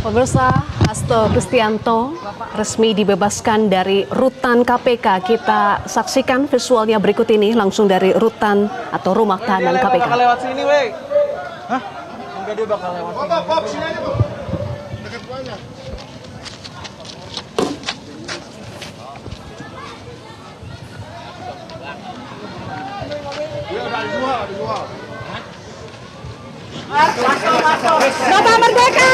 Pemirsa, Hasto Kristianto resmi dibebaskan dari rutan KPK. Kita saksikan visualnya berikut ini langsung dari rutan atau rumah tahanan KPK. Bakal lewat sini, weh. Hah? Enggak, dia bakal lewat sini. Bob, sini aja, Bob. Dekat banyak. Ya, ada dua. Bapak Merdeka!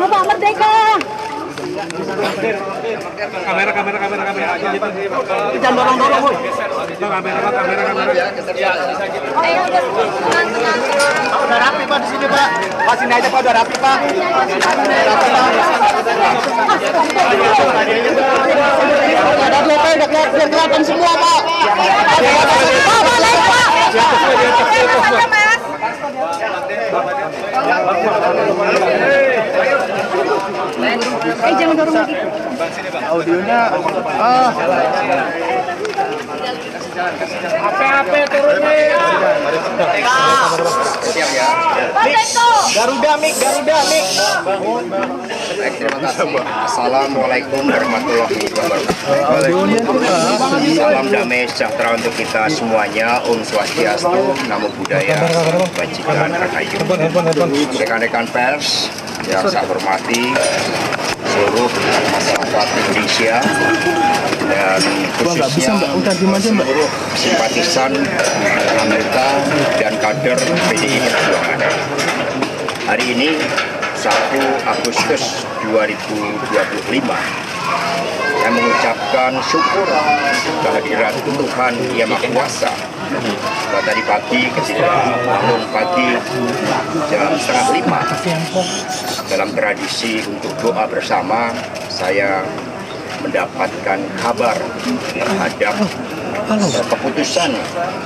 Bapak Merdeka! Kamera. Jangan dorong, Boy. Kamera. Udah rapi, Pak, di sini, Pak. Pak, sini aja, Pak. Udah rapi, Pak. Ada DP, udah kelihatan semua, Pak. Bapak naik, Pak! Jangan dorong lagi. Audionya, Apa turunnya? siap ya. Garuda, Mik. Baik, terima kasih. Assalamualaikum warahmatullahi wabarakatuh. Salam damai sejahtera untuk kita semuanya. Om Swastiastu, Namo Buddhaya, Kebajikan, Rahayu. Rekan-rekan pers yang saya hormati, seluruh masyarakat Indonesia dan khususnya seluruh simpatisan anggota dan kader PDI Perjuangan. Hari ini 1 Agustus 2025, saya mengucapkan syukur kehadiran Tuhan Yang Maha Kuasa. Tadi pagi ketika bangun pagi jam 4:30 dalam tradisi untuk doa bersama, saya mendapatkan kabar terhadap keputusan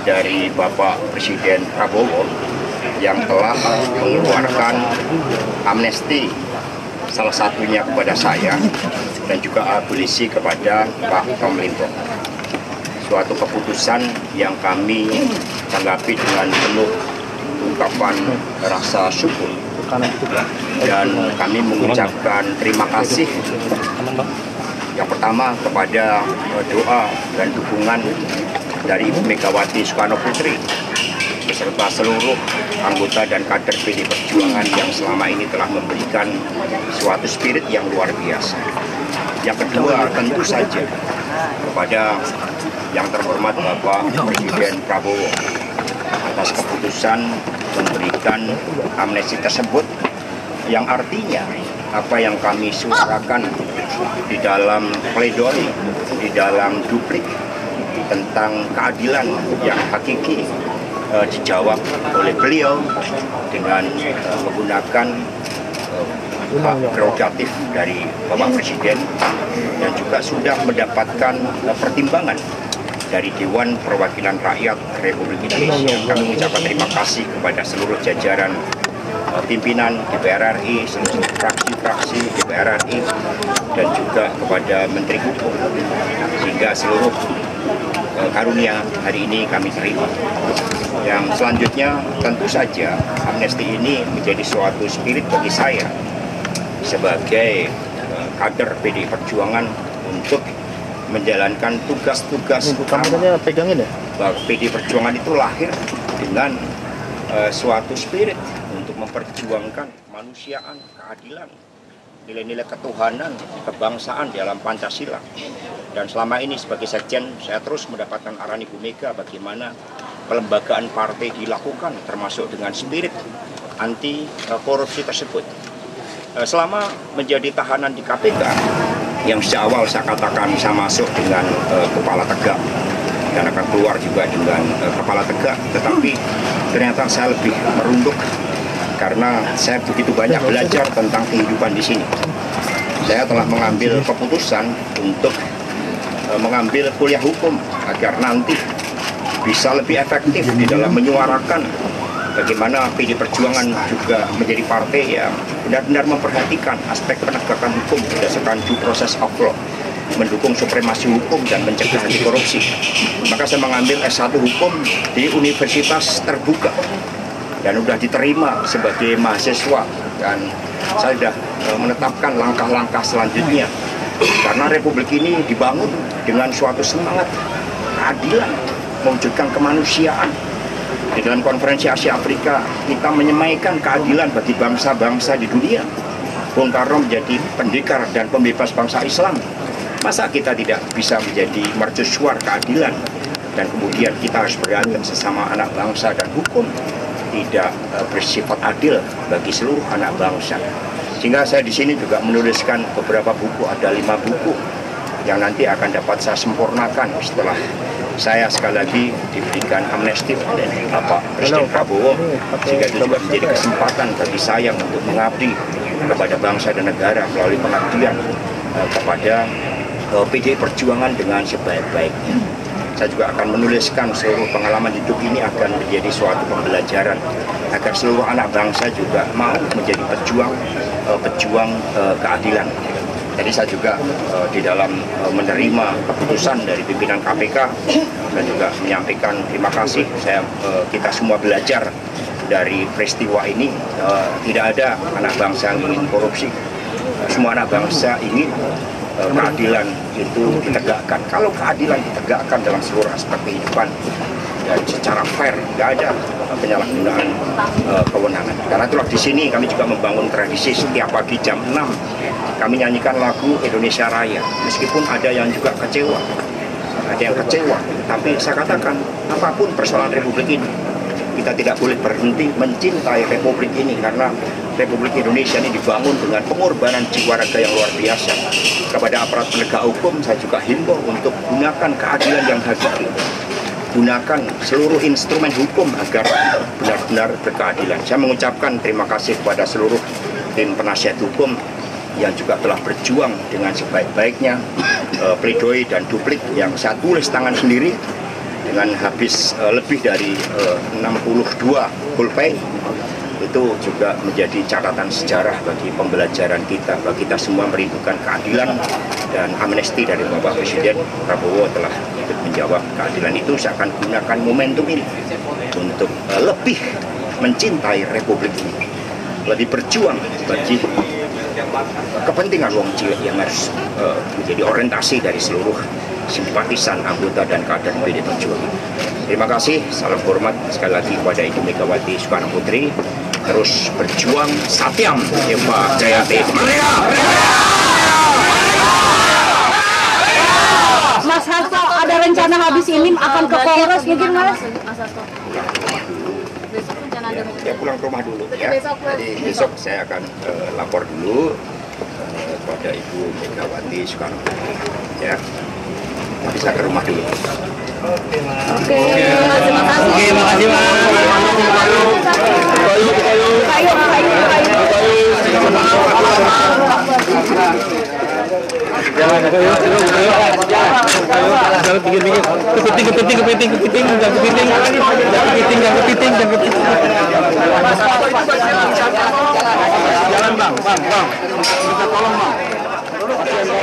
dari Bapak Presiden Prabowo yang telah mengeluarkan amnesti, salah satunya kepada saya dan juga abolisi kepada Pak Tomlinto. Suatu keputusan yang kami tanggapi dengan penuh ungkapan rasa syukur, dan kami mengucapkan terima kasih yang pertama kepada doa dan dukungan dari Ibu Megawati Soekarno Putri beserta seluruh anggota dan kader PDI Perjuangan yang selama ini telah memberikan suatu spirit yang luar biasa. Yang kedua, tentu saja kepada yang terhormat Bapak Presiden Prabowo atas keputusan memberikan amnesti tersebut, yang artinya apa yang kami suarakan di dalam pledoi, di dalam duplik tentang keadilan yang hakiki dijawab oleh beliau dengan menggunakan hak prerogatif dari Bapak Presiden, dan juga sudah mendapatkan pertimbangan dari Dewan Perwakilan Rakyat Republik Indonesia. Kami mengucapkan terima kasih kepada seluruh jajaran pimpinan DPR RI, seluruh fraksi-fraksi DPR RI, dan juga kepada Menteri Hukum, sehingga seluruh karunia hari ini kami terima. Yang selanjutnya, tentu saja amnesti ini menjadi suatu spirit bagi saya sebagai kader PDI Perjuangan untuk menjalankan tugas-tugas utama. PDI Perjuangan itu lahir dengan suatu spirit untuk memperjuangkan kemanusiaan, keadilan, nilai-nilai ketuhanan, kebangsaan dalam Pancasila. Dan selama ini sebagai sekjen, saya terus mendapatkan arahan Ibu Mega bagaimana pelembagaan partai dilakukan, termasuk dengan spirit anti korupsi tersebut. Selama menjadi tahanan di KPK, yang sejak awal saya katakan saya masuk dengan kepala tegak dan akan keluar juga dengan kepala tegak, tetapi ternyata saya lebih merunduk karena saya begitu banyak belajar tentang kehidupan di sini. Saya telah mengambil keputusan untuk mengambil kuliah hukum agar nanti bisa lebih efektif di dalam menyuarakan bagaimana PDI Perjuangan juga menjadi partai yang benar-benar memperhatikan aspek penegakan hukum berdasarkan due process of law, mendukung supremasi hukum dan mencegah anti korupsi. Maka saya mengambil S1 Hukum di Universitas Terbuka dan sudah diterima sebagai mahasiswa, dan saya sudah menetapkan langkah-langkah selanjutnya karena Republik ini dibangun dengan suatu semangat keadilan, mewujudkan kemanusiaan. Di dalam konferensi Asia Afrika kita menyemaikan keadilan bagi bangsa-bangsa di dunia. Bung Karno menjadi pendekar dan pembebas bangsa Islam. Masa kita tidak bisa menjadi mercusuar keadilan, dan kemudian kita harus berantem sesama anak bangsa, dan hukum tidak bersifat adil bagi seluruh anak bangsa. Sehingga saya di sini juga menuliskan beberapa buku, ada 5 buku yang nanti akan dapat saya sempurnakan setelah saya sekali lagi diberikan amnesti oleh Bapak Presiden Prabowo, sehingga itu juga menjadi kesempatan bagi saya untuk mengabdi kepada bangsa dan negara melalui pengabdian kepada PDI Perjuangan dengan sebaik-baiknya. Saya juga akan menuliskan seluruh pengalaman hidup ini akan menjadi suatu pembelajaran agar seluruh anak bangsa juga mau menjadi pejuang keadilan. Jadi saya juga di dalam menerima keputusan dari pimpinan KPK dan juga menyampaikan terima kasih. Kita semua belajar dari peristiwa ini, tidak ada anak bangsa yang ingin korupsi. Semua anak bangsa ingin keadilan itu ditegakkan. Kalau keadilan ditegakkan dalam seluruh aspek kehidupan dan secara fair, nggak ada penyalahgunaan kewenangan. Karena itulah di sini kami juga membangun tradisi setiap pagi jam 6 kami nyanyikan lagu Indonesia Raya. Meskipun ada yang juga kecewa, tapi saya katakan apapun persoalan Republik ini, kita tidak boleh berhenti mencintai Republik ini, karena Republik Indonesia ini dibangun dengan pengorbanan jiwa raga yang luar biasa. Kepada aparat penegak hukum saya juga himbau untuk gunakan keadilan yang hakiki, gunakan seluruh instrumen hukum agar benar-benar berkeadilan. Saya mengucapkan terima kasih kepada seluruh tim penasihat hukum yang juga telah berjuang dengan sebaik-baiknya. Pledoi dan duplik yang saya tulis tangan sendiri dengan habis lebih dari 62 pulpen, itu juga menjadi catatan sejarah bagi pembelajaran kita, bahwa kita semua merindukan keadilan, dan amnesti dari Bapak Presiden Prabowo telah ikut menjawab keadilan itu. Saya akan gunakan momentum ini untuk lebih mencintai Republik ini, lebih berjuang bagi kepentingan wong cilik yang harus menjadi orientasi dari seluruh simpatisan, anggota, dan kader PDI Perjuangan. Terima kasih, salam hormat sekali lagi kepada Ibu Megawati Soekarno Putri. Terus berjuang, Satyam Eva Jayate. Mas Hasto, ada rencana habis ini akan ke Kongres mungkin, Mas? Ya pulang ke rumah dulu ya. Jadi besok saya akan lapor dulu kepada Ibu Megawati Soekarno Putri ya. Tapi saya ke rumah dulu. Oke, makasih Mas.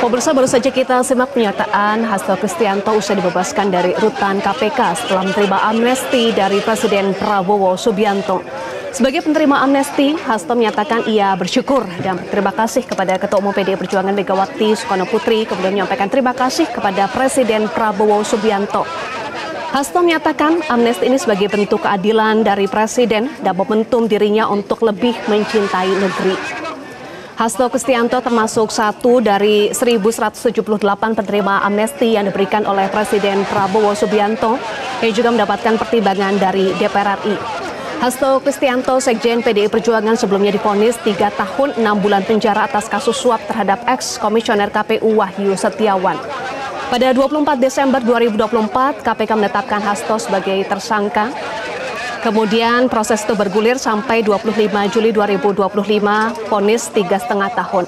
Pemirsa, baru saja kita simak pernyataan Hasto Kristianto usai dibebaskan dari rutan KPK setelah menerima amnesti dari Presiden Prabowo Subianto. Sebagai penerima amnesti, Hasto menyatakan ia bersyukur dan berterima kasih kepada Ketua Umum PDI Perjuangan Megawati Soekarno Putri, kemudian menyampaikan terima kasih kepada Presiden Prabowo Subianto. Hasto menyatakan amnesti ini sebagai bentuk keadilan dari Presiden dan momentum dirinya untuk lebih mencintai negeri. Hasto Kristianto termasuk satu dari 1.178 penerima amnesti yang diberikan oleh Presiden Prabowo Subianto yang juga mendapatkan pertimbangan dari DPR RI. Hasto Kristianto, Sekjen PDI Perjuangan, sebelumnya divonis 3 tahun 6 bulan penjara atas kasus suap terhadap ex-komisioner KPU Wahyu Setiawan. Pada 24 Desember 2024, KPK menetapkan Hasto sebagai tersangka. Kemudian proses itu bergulir sampai 25 Juli 2025, vonis 3,5 tahun.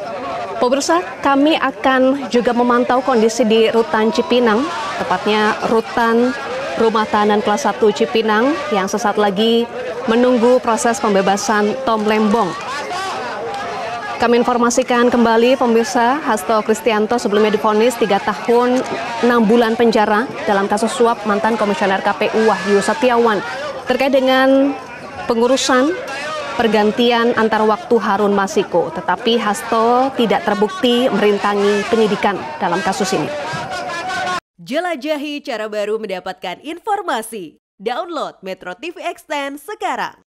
Pemirsa, kami akan juga memantau kondisi di Rutan Cipinang, tepatnya Rutan Rumah Tahanan Kelas 1 Cipinang yang sesaat lagi menunggu proses pembebasan Tom Lembong. Kami informasikan kembali pemirsa, Hasto Kristianto sebelumnya divonis 3 tahun 6 bulan penjara dalam kasus suap mantan komisioner KPU Wahyu Setiawan terkait dengan pengurusan pergantian antar waktu Harun Masiku, tetapi Hasto tidak terbukti merintangi penyidikan dalam kasus ini. Jelajahi cara baru mendapatkan informasi. Download Metro TV Extend sekarang.